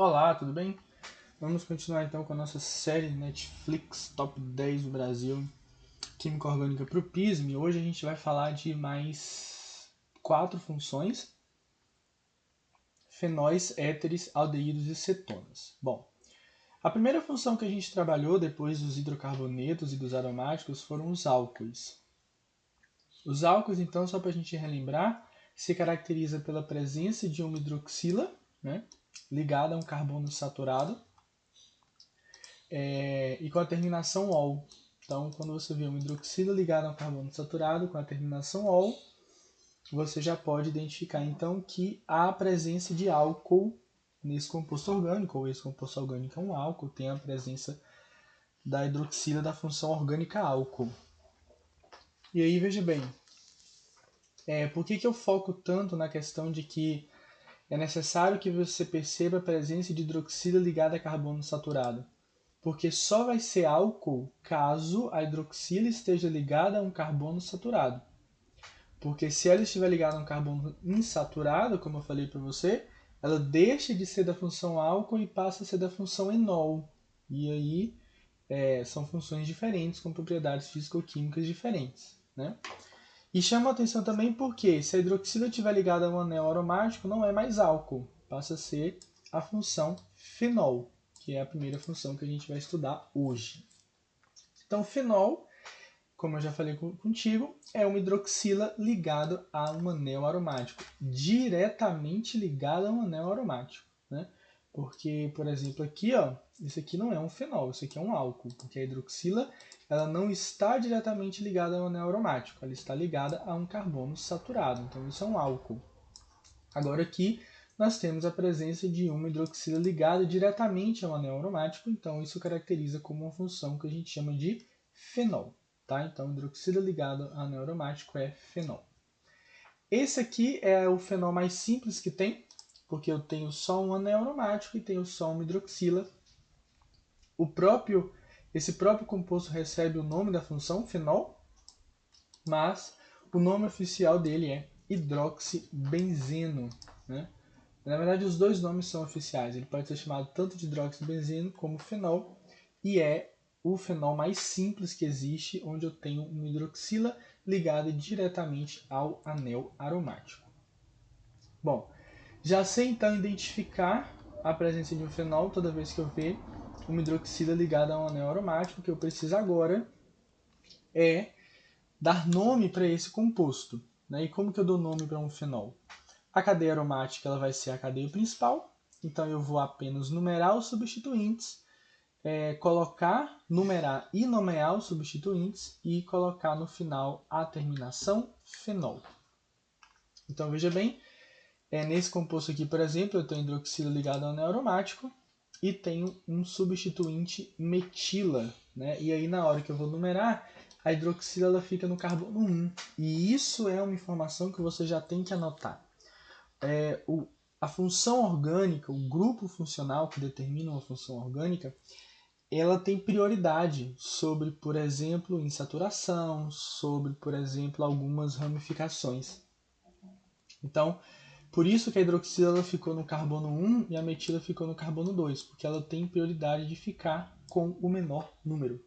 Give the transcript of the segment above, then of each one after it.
Olá, tudo bem? Vamos continuar então com a nossa série Netflix Top 10 do Brasil, Química Orgânica para o PISM. Hoje a gente vai falar de mais 4 funções: fenóis, éteres, aldeídos e cetonas. Bom, a primeira função que a gente trabalhou depois dos hidrocarbonetos e dos aromáticos foram os álcoois. Os álcoois, então, só para a gente relembrar, se caracteriza pela presença de uma hidroxila, ligada a um carbono saturado, e com a terminação ol. Então, quando você vê uma hidroxila ligada a um carbono saturado com a terminação ol, você já pode identificar então que há a presença de álcool nesse composto orgânico, ou esse composto orgânico é um álcool, tem a presença da hidroxila da função orgânica álcool. E aí, veja bem, por que eu foco tanto na questão de que é necessário que você perceba a presença de hidroxila ligada a carbono saturado? Porque só vai ser álcool caso a hidroxila esteja ligada a um carbono saturado. Porque se ela estiver ligada a um carbono insaturado, como eu falei para você, ela deixa de ser da função álcool e passa a ser da função enol. E aí são funções diferentes, com propriedades físico-químicas diferentes. Né? E chama a atenção também porque se a hidroxila estiver ligada a um anel aromático, não é mais álcool, passa a ser a função fenol, que é a primeira função que a gente vai estudar hoje. Então, fenol, como eu já falei contigo, é uma hidroxila ligada a um anel aromático, diretamente ligada a um anel aromático. Né? Porque, por exemplo, aqui, isso aqui não é um fenol, isso aqui é um álcool, porque a hidroxila ela não está diretamente ligada a um anel aromático, ela está ligada a um carbono saturado, então isso é um álcool. Agora aqui nós temos a presença de uma hidroxila ligada diretamente ao anel aromático, então isso caracteriza como uma função que a gente chama de fenol. Tá? Então, hidroxila ligada ao anel aromático é fenol. Esse aqui é o fenol mais simples que tem, porque eu tenho só um anel aromático e tenho só uma hidroxila. Esse próprio composto recebe o nome da função fenol, mas o nome oficial dele é hidroxibenzeno. Né? Na verdade, os dois nomes são oficiais. Ele pode ser chamado tanto de hidroxibenzeno como fenol, e é o fenol mais simples que existe, onde eu tenho uma hidroxila ligada diretamente ao anel aromático. Bom, já sei então identificar a presença de um fenol toda vez que eu ver uma hidroxila ligada a um anel aromático. O que eu preciso agora é dar nome para esse composto. Né? E como que eu dou nome para um fenol? A cadeia aromática ela vai ser a cadeia principal, então eu vou apenas numerar os substituintes, numerar e nomear os substituintes e colocar no final a terminação fenol. Então veja bem, nesse composto aqui, por exemplo, eu tenho hidroxila ligada ao anel aromático e tenho um substituinte metila. Né? E aí na hora que eu vou numerar, a hidroxila ela fica no carbono 1. E isso é uma informação que você já tem que anotar. A função orgânica, o grupo funcional que determina uma função orgânica, ela tem prioridade sobre, por exemplo, insaturação, sobre, por exemplo, algumas ramificações. Então, por isso que a hidroxila ficou no carbono 1 e a metila ficou no carbono 2, porque ela tem prioridade de ficar com o menor número.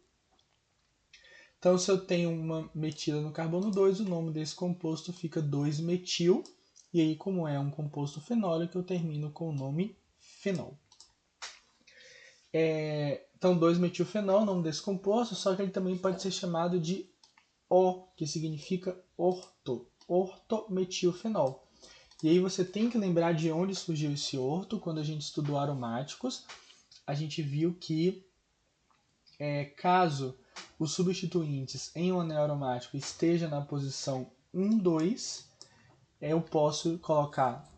Então, se eu tenho uma metila no carbono 2, o nome desse composto fica 2-metil, e aí, como é um composto fenólico, eu termino com o nome fenol. Então, 2-metilfenol, o nome desse composto, só que ele também pode ser chamado de O, que significa orto, ortometilfenol. E aí você tem que lembrar de onde surgiu esse orto. Quando a gente estudou aromáticos, a gente viu que caso os substituintes em um anel aromático esteja na posição 1,2, eu posso colocar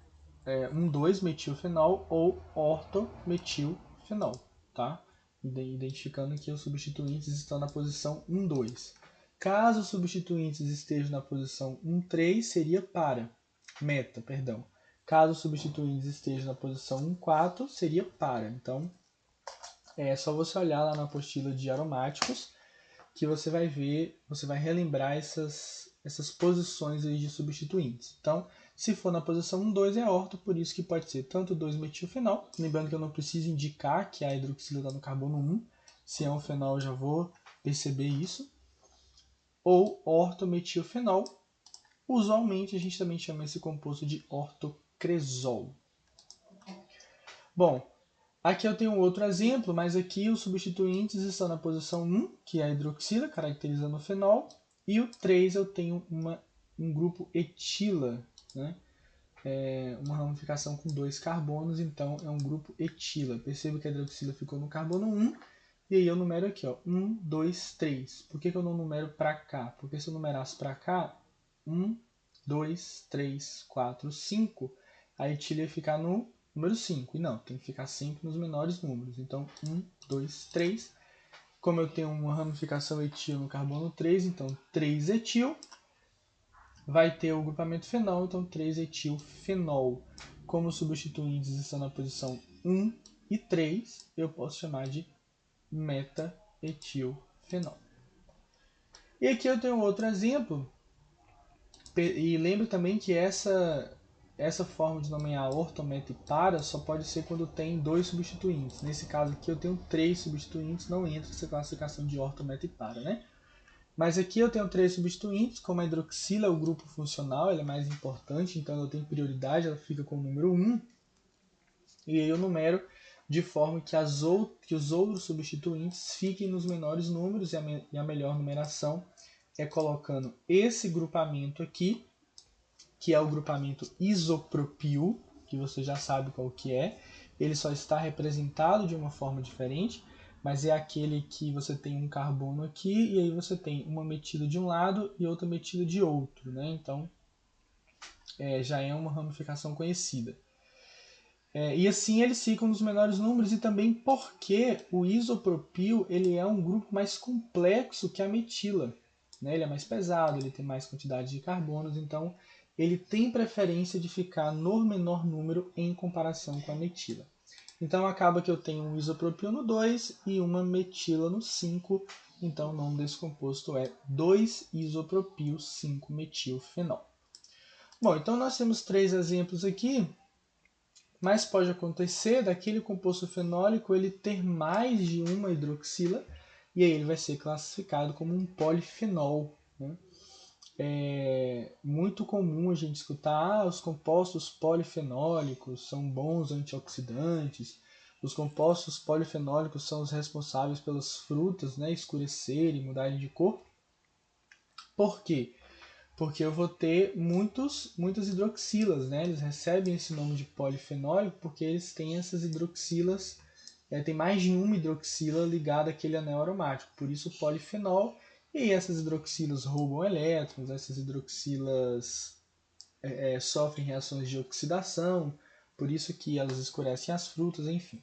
1,2-metilfenol ou ortometilfenol, tá? Identificando que os substituintes estão na posição 1,2. Caso os substituintes estejam na posição 1,3, seria meta. Caso os substituintes estejam na posição 1,4, seria para. Então, é só você olhar lá na apostila de aromáticos que você vai ver, você vai relembrar essas posições aí de substituintes. Então, Se for na posição 1, 2 é orto, por isso que pode ser tanto 2-metilfenol, lembrando que eu não preciso indicar que a hidroxila está no carbono 1, se é um fenol eu já vou perceber isso, ou ortometilfenol. Usualmente a gente também chama esse composto de ortocresol. Bom, aqui eu tenho outro exemplo, mas aqui os substituintes estão na posição 1, que é a hidroxila, caracterizando o fenol, e o 3 eu tenho um grupo etila, né? Uma ramificação com 2 carbonos, então é um grupo etila. Perceba que a hidroxila ficou no carbono 1, e aí eu numero aqui, ó, 1, 2, 3. Por que eu não numero para cá? Porque se eu numerasse para cá, 1, 2, 3, 4, 5, a etila ia ficar no número 5. E não, tem que ficar sempre nos menores números. Então, 1, 2, 3. Como eu tenho uma ramificação etil no carbono 3, então 3-etil. Vai ter o grupamento fenol, então 3-etilfenol. Como os substituintes estão na posição 1 e 3, eu posso chamar de meta-etilfenol. E aqui eu tenho outro exemplo. E lembro também que essa forma de nomear orto, meta e para só pode ser quando tem 2 substituintes. Nesse caso aqui eu tenho 3 substituintes, não entra essa classificação de orto, meta e para, né? Mas aqui eu tenho 3 substituintes, como a hidroxila é o grupo funcional, ela é mais importante, então ela tem prioridade, ela fica com o número 1. E aí eu numero de forma que os outros substituintes fiquem nos menores números, e a melhor numeração é colocando esse grupamento aqui, que é o grupamento isopropil, que você já sabe qual que é. Ele só está representado de uma forma diferente, mas é aquele que você tem um carbono aqui e aí você tem uma metila de um lado e outra metila de outro, né? Então, já é uma ramificação conhecida. E assim eles ficam nos menores números, e também porque o isopropil ele é um grupo mais complexo que a metila, né? Ele é mais pesado, ele tem mais quantidade de carbonos, então ele tem preferência de ficar no menor número em comparação com a metila. Então acaba que eu tenho um isopropil no 2 e uma metila no 5, então o nome desse composto é 2-isopropil 5-metilfenol. Bom, então nós temos 3 exemplos aqui. Mas pode acontecer daquele composto fenólico ele ter mais de uma hidroxila, e aí ele vai ser classificado como um polifenol, né? É muito comum a gente escutar os compostos polifenólicos são bons antioxidantes, os compostos polifenólicos são os responsáveis pelas frutas, né, escurecerem, mudarem de cor. Por quê? Porque eu vou ter muitas hidroxilas, né? Eles recebem esse nome de polifenólico porque eles têm essas hidroxilas, tem mais de uma hidroxila ligada àquele anel aromático, por isso polifenol. E essas hidroxilas roubam elétrons, essas hidroxilas sofrem reações de oxidação, por isso que elas escurecem as frutas, enfim.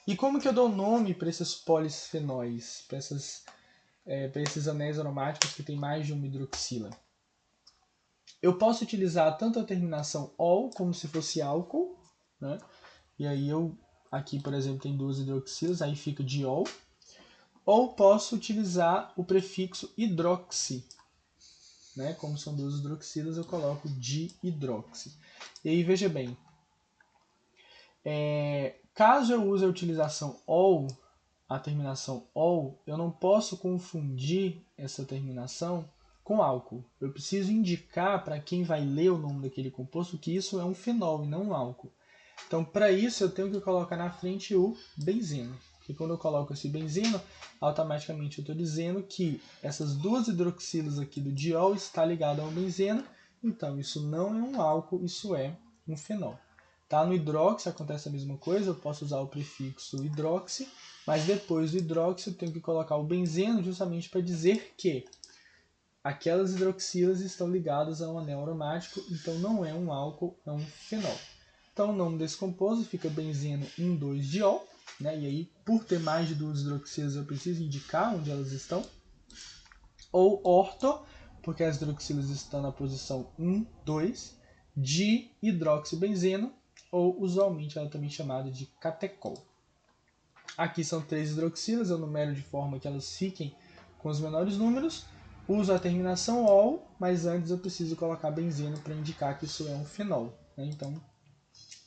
E como que eu dou nome para esses polifenóis, para esses anéis aromáticos que têm mais de uma hidroxila? Eu posso utilizar tanto a terminação ol como se fosse álcool, né? E aí aqui, por exemplo, tem 2 hidroxilas, aí fica diol. Ou posso utilizar o prefixo hidroxi, né? Como são 2 hidroxilas, eu coloco dihidroxi. E aí, veja bem, caso eu use a utilização ol, a terminação ol, eu não posso confundir essa terminação com álcool. Eu preciso indicar para quem vai ler o nome daquele composto que isso é um fenol e não um álcool. Então, para isso, eu tenho que colocar na frente o benzeno. Porque quando eu coloco esse benzeno, automaticamente eu estou dizendo que essas 2 hidroxilas aqui do diol está ligado ao benzeno. Então, isso não é um álcool, isso é um fenol. Tá? No hidroxi acontece a mesma coisa, eu posso usar o prefixo hidroxi, mas depois do hidroxi eu tenho que colocar o benzeno justamente para dizer que aquelas hidroxilas estão ligadas a um anel aromático, então não é um álcool, é um fenol. Então o nome desse composto fica benzeno 1,2-diol, né? E aí, por ter mais de 2 hidroxilas, eu preciso indicar onde elas estão. Ou orto, porque as hidroxilas estão na posição 1, 2, de hidroxibenzeno, ou usualmente ela também é chamada de catecol. Aqui são 3 hidroxilas, eu numero de forma que elas fiquem com os menores números. Uso a terminação ol, mas antes eu preciso colocar benzeno para indicar que isso é um fenol, né? Então,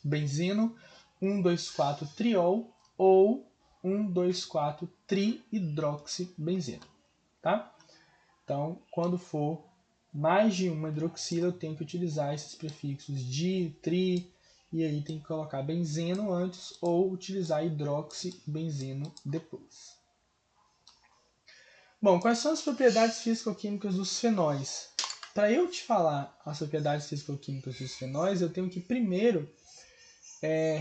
benzeno 1,2,4-triol ou 1,2,4-trihidroxibenzeno, tá? Então, quando for mais de uma hidroxila, eu tenho que utilizar esses prefixos di, tri, e aí tem que colocar benzeno antes ou utilizar hidroxibenzeno depois. Bom, quais são as propriedades físico-químicas dos fenóis? Para eu te falar as propriedades físico-químicas dos fenóis, eu tenho que primeiro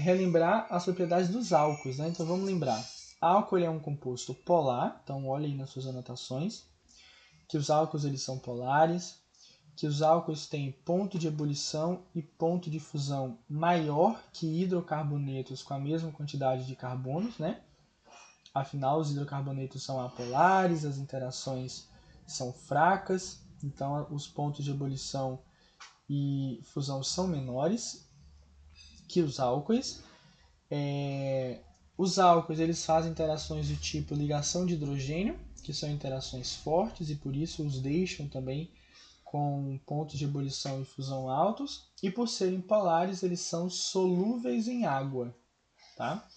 relembrar as propriedades dos álcools, né? Então vamos lembrar. Álcool é um composto polar, então olha aí nas suas anotações, que os álcools eles são polares, que os álcools têm ponto de ebulição e ponto de fusão maior que hidrocarbonetos com a mesma quantidade de carbonos, né? Afinal, os hidrocarbonetos são apolares, as interações são fracas, então os pontos de ebulição e fusão são menores que os álcoois. Os álcoois eles fazem interações do tipo ligação de hidrogênio, que são interações fortes e por isso os deixam também com pontos de ebulição e fusão altos. E por serem polares, eles são solúveis em água, tá?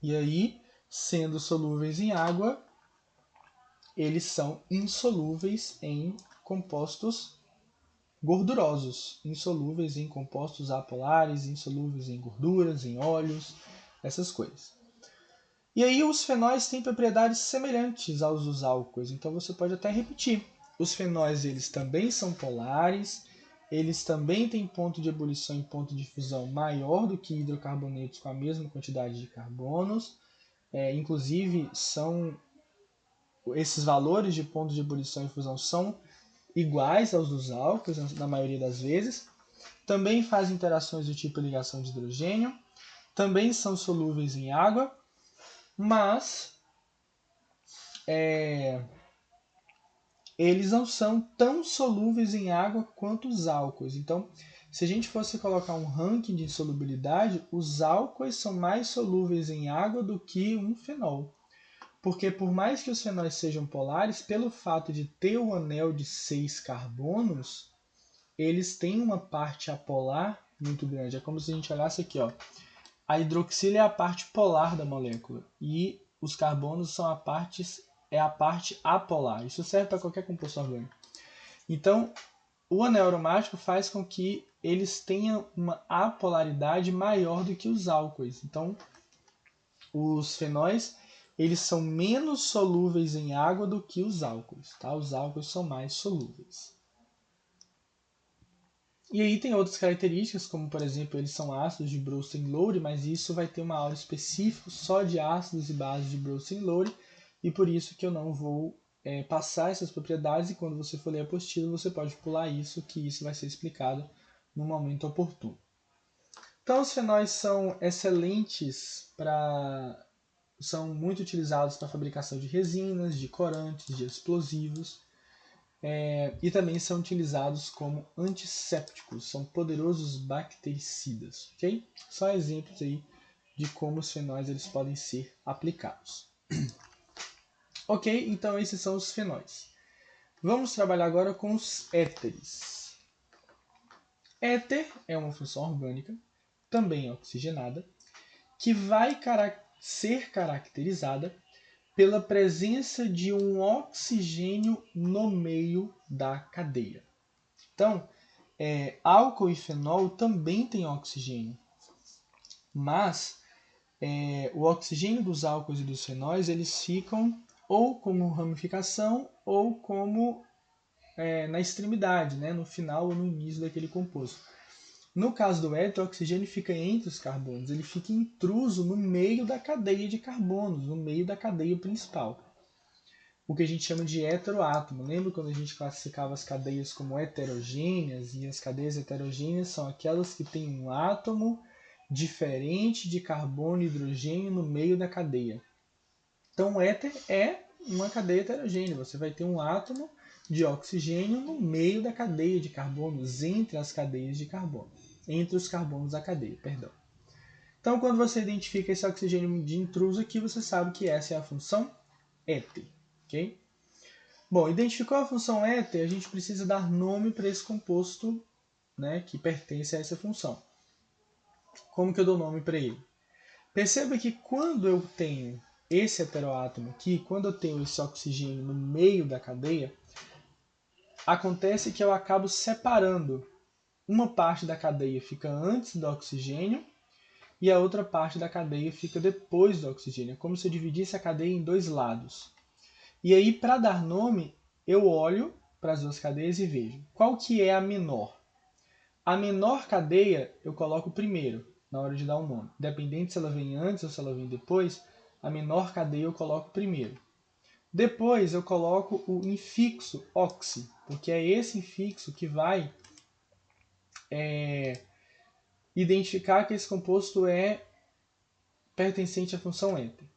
E aí, sendo solúveis em água, eles são insolúveis em compostos gordurosos, insolúveis em compostos apolares, insolúveis em gorduras, em óleos, essas coisas. E aí os fenóis têm propriedades semelhantes aos dos álcoois, então você pode até repetir. Os fenóis eles também são polares, eles também têm ponto de ebulição e ponto de fusão maior do que hidrocarbonetos com a mesma quantidade de carbonos. Inclusive, esses valores de ponto de ebulição e fusão são iguais aos dos álcoois, na maioria das vezes. Também fazem interações do tipo ligação de hidrogênio. Também são solúveis em água, mas eles não são tão solúveis em água quanto os álcoois. Então, se a gente fosse colocar um ranking de insolubilidade, os álcoois são mais solúveis em água do que um fenol. Porque por mais que os fenóis sejam polares, pelo fato de ter o anel de 6 carbonos, eles têm uma parte apolar muito grande. É como se a gente olhasse aqui, ó. A hidroxila é a parte polar da molécula e os carbonos são a parte apolar. Isso serve para qualquer composto orgânico. Então, o anel aromático faz com que eles tenham uma apolaridade maior do que os álcoois. Então, os fenóis eles são menos solúveis em água do que os álcoois, tá? Os álcoois são mais solúveis. E aí tem outras características, como por exemplo, eles são ácidos de Bronsted-Lowry, mas isso vai ter uma aula específica só de ácidos e bases de Bronsted-Lowry, e por isso que eu não vou passar essas propriedades, e quando você for ler a apostila, você pode pular isso, que isso vai ser explicado no momento oportuno. Então, os fenóis são excelentes são muito utilizados para a fabricação de resinas, de corantes, de explosivos, e também são utilizados como antissépticos, são poderosos bactericidas, ok? Só exemplos aí de como os fenóis eles podem ser aplicados. Ok, então esses são os fenóis. Vamos trabalhar agora com os éteres. Éter é uma função orgânica, também oxigenada, que vai ser caracterizada pela presença de um oxigênio no meio da cadeia. Então, álcool e fenol também têm oxigênio, mas o oxigênio dos álcoois e dos fenóis eles ficam ou como ramificação ou como na extremidade, né, no final ou no início daquele composto. No caso do éter, o oxigênio fica entre os carbonos, ele fica intruso no meio da cadeia de carbonos, no meio da cadeia principal. O que a gente chama de heteroátomo. Lembra quando a gente classificava as cadeias como heterogêneas? E as cadeias heterogêneas são aquelas que têm um átomo diferente de carbono e hidrogênio no meio da cadeia. Então, o éter é uma cadeia heterogênea. Você vai ter um átomo de oxigênio no meio da cadeia de carbonos, entre as cadeias de carbono. Entre os carbonos da cadeia, perdão. Então, quando você identifica esse oxigênio de intruso aqui, você sabe que essa é a função éter. Okay? Bom, identificou a função éter, a gente precisa dar nome para esse composto, né, que pertence a essa função. Como que eu dou nome para ele? Perceba que quando eu tenho esse heteroátomo aqui, quando eu tenho esse oxigênio no meio da cadeia, acontece que eu acabo separando. Uma parte da cadeia fica antes do oxigênio e a outra parte da cadeia fica depois do oxigênio. É como se eu dividisse a cadeia em dois lados. E aí, para dar nome, eu olho para as duas cadeias e vejo qual que é a menor. A menor cadeia eu coloco primeiro, na hora de dar um nome. Independente se ela vem antes ou se ela vem depois, a menor cadeia eu coloco primeiro. Depois eu coloco o infixo oxi, porque é esse infixo que vai identificar que esse composto é pertencente à função éter.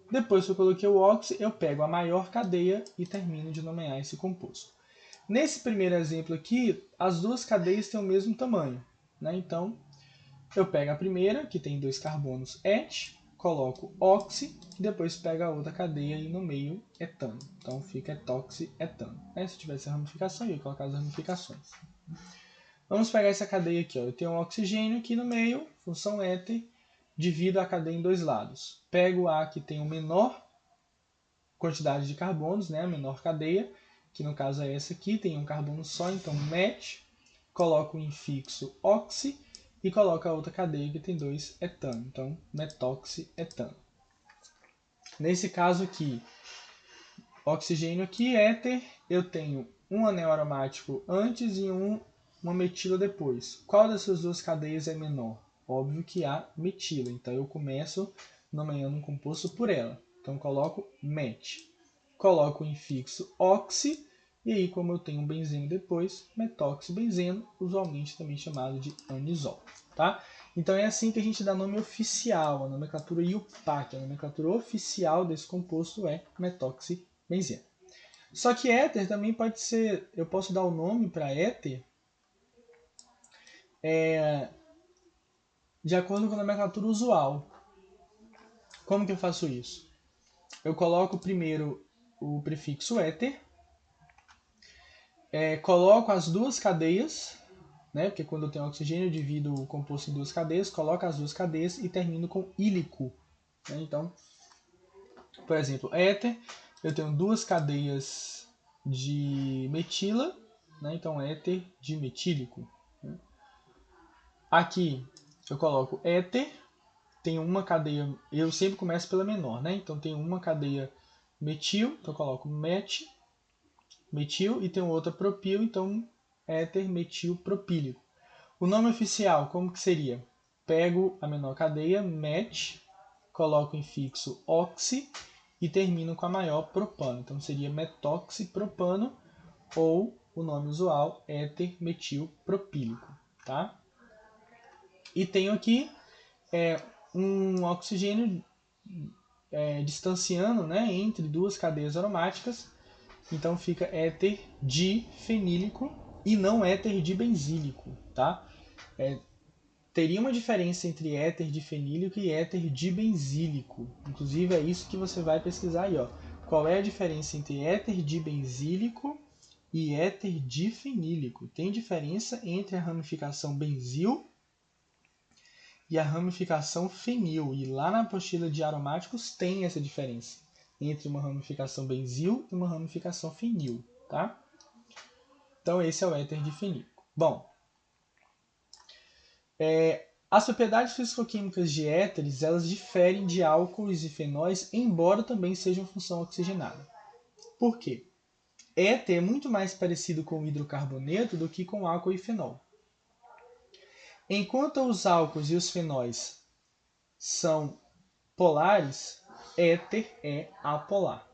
Depois que eu coloquei o oxi, eu pego a maior cadeia e termino de nomear esse composto. Nesse primeiro exemplo aqui, as duas cadeias têm o mesmo tamanho, né? Então, eu pego a primeira, que tem 2 carbonos et, coloco oxi, e depois pego a outra cadeia e no meio etano. Então fica etoxi-etano. Se tivesse a ramificação, eu ia colocar as ramificações. Vamos pegar essa cadeia aqui. Eu tenho um oxigênio aqui no meio, função éter, divido a cadeia em dois lados. Pego a que tem a menor quantidade de carbonos, né, a menor cadeia, que no caso é essa aqui, tem um carbono só, então met, coloco o infixo oxi e coloco a outra cadeia que tem 2 etano, então metoxi-etano. Nesse caso aqui, oxigênio aqui, éter, eu tenho um anel aromático antes e uma metila depois. Qual dessas duas cadeias é menor? Óbvio que a metila, então eu começo nomeando um composto por ela. Então coloco met, coloco o infixo oxi, e aí como eu tenho um benzeno depois, metoxibenzeno, usualmente também chamado de anisol. Tá? Então é assim que a gente dá nome oficial, a nomenclatura IUPAC, a nomenclatura oficial desse composto é metoxibenzeno. Só que éter também pode ser, eu posso dar o nome para éter de acordo com a nomenclatura usual. Como que eu faço isso? Eu coloco primeiro o prefixo éter, coloco as duas cadeias, né? Porque quando eu tenho oxigênio eu divido o composto em duas cadeias, coloco as duas cadeias e termino com ílico. Né? Então, por exemplo, éter, eu tenho duas cadeias de metila, né? Então éter dimetílico. Né? Aqui eu coloco éter, tem uma cadeia, eu sempre começo pela menor, né? Então tem uma cadeia metil, então eu coloco metil, e tem outra propil, então éter metil propílico. O nome oficial, como que seria? Pego a menor cadeia, met, coloco em fixo oxi e termino com a maior propano. Então seria metoxipropano ou o nome usual éter metil propílico, tá? E tenho aqui um oxigênio distanciando, né, entre duas cadeias aromáticas, então fica éter difenílico e não éter dibenzílico, tá? Teria uma diferença entre éter difenílico e éter dibenzílico. Inclusive é isso que você vai pesquisar aí, ó. Qual é a diferença entre éter dibenzílico e éter difenílico? Tem diferença entre a ramificação benzil e a ramificação fenil. E lá na apostila de aromáticos tem essa diferença entre uma ramificação benzil e uma ramificação fenil, tá? Então esse é o éter difenílico. Bom, as propriedades físico-químicas de éteres, elas diferem de álcools e fenóis, embora também sejam função oxigenada. Por quê? Éter é muito mais parecido com o hidrocarboneto do que com álcool e fenol. Enquanto os álcools e os fenóis são polares, éter é apolar.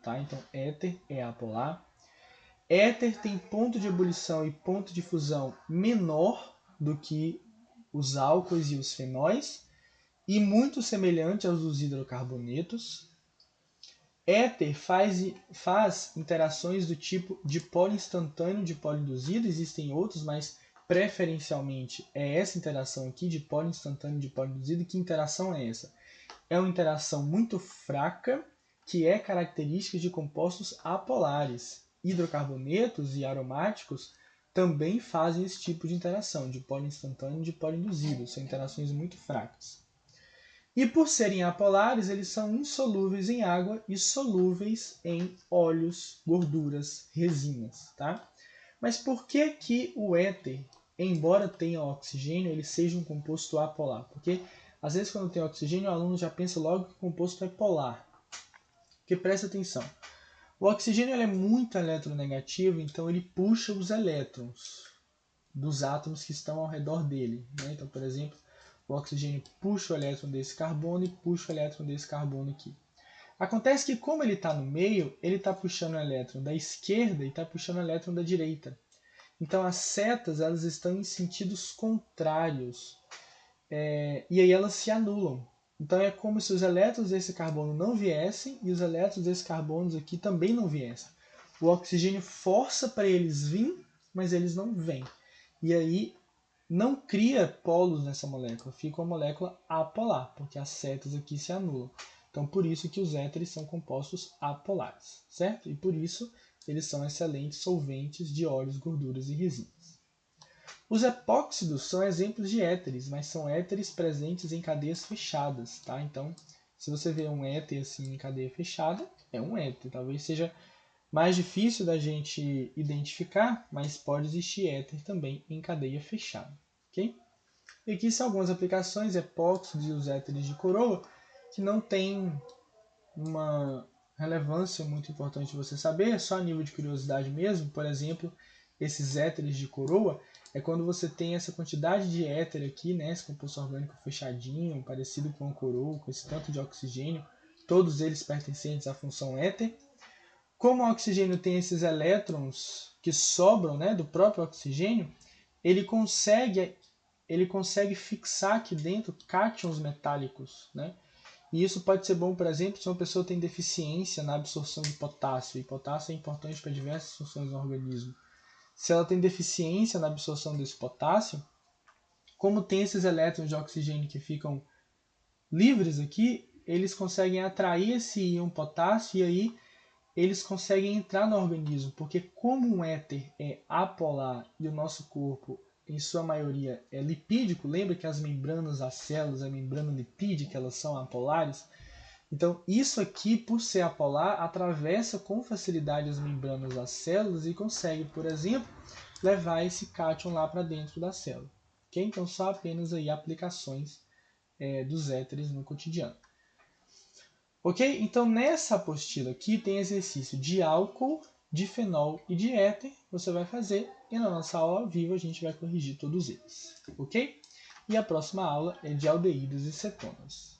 Tá? Então, éter é apolar. Éter tem ponto de ebulição e ponto de fusão menor do que os álcools e os fenóis, e muito semelhante aos dos hidrocarbonetos. Éter faz interações do tipo dipolo instantâneo, dipolo induzido, existem outros, mas preferencialmente é essa interação aqui, dipolo instantâneo, dipolo induzido. Que interação é essa? É uma interação muito fraca, que é característica de compostos apolares. hidrocarbonetos e aromáticos também fazem esse tipo de interação, de polo instantâneo e de polo induzido. São interações muito fracas. E por serem apolares, eles são insolúveis em água e solúveis em óleos, gorduras, resinas. Tá? Mas por que, que o éter, embora tenha oxigênio, ele seja um composto apolar? Porque às vezes quando tem oxigênio, o aluno já pensa logo que o composto é polar. Porque presta atenção. O oxigênio ele é muito eletronegativo, então ele puxa os elétrons dos átomos que estão ao redor dele. Né? Então, por exemplo, o oxigênio puxa o elétron desse carbono e puxa o elétron desse carbono aqui. Acontece que como ele está no meio, ele está puxando o elétron da esquerda e está puxando o elétron da direita. Então as setas elas estão em sentidos contrários. E aí elas se anulam. Então é como se os elétrons desse carbono não viessem e os elétrons desses carbonos aqui também não viessem. O oxigênio força para eles virem, mas eles não vêm. E aí não cria polos nessa molécula, fica uma molécula apolar, porque as setas aqui se anulam. Então por isso que os éteres são compostos apolares, certo? E por isso eles são excelentes solventes de óleos, gorduras e resinas. Os epóxidos são exemplos de éteres, mas são éteres presentes em cadeias fechadas, tá? Então, se você vê um éter assim em cadeia fechada, é um éter. Talvez seja mais difícil da gente identificar, mas pode existir éter também em cadeia fechada, ok? E aqui são algumas aplicações, epóxidos e os éteres de coroa, que não tem uma relevância muito importante você saber, é só a nível de curiosidade mesmo. Por exemplo, esses éteres de coroa é quando você tem essa quantidade de éter aqui, né, esse composto orgânico fechadinho, parecido com a coroa, com esse tanto de oxigênio, todos eles pertencentes à função éter. Como o oxigênio tem esses elétrons que sobram, né, do próprio oxigênio, ele consegue fixar aqui dentro cátions metálicos, né? E isso pode ser bom, por exemplo, se uma pessoa tem deficiência na absorção de potássio, e potássio é importante para diversas funções do organismo. Se ela tem deficiência na absorção desse potássio, como tem esses elétrons de oxigênio que ficam livres aqui, eles conseguem atrair esse íon potássio e aí eles conseguem entrar no organismo, porque como um éter é apolar e o nosso corpo, em sua maioria, é lipídico, lembra que as membranas das células, a membrana lipídica, elas são apolares? Então, isso aqui, por ser apolar, atravessa com facilidade as membranas das células e consegue, por exemplo, levar esse cátion lá para dentro da célula. Okay? Então, só apenas aí aplicações dos éteres no cotidiano. Ok? Então, nessa apostila aqui tem exercício de álcool, de fenol e de éter. Você vai fazer e na nossa aula ao vivo a gente vai corrigir todos eles. Ok? E a próxima aula é de aldeídos e cetonas.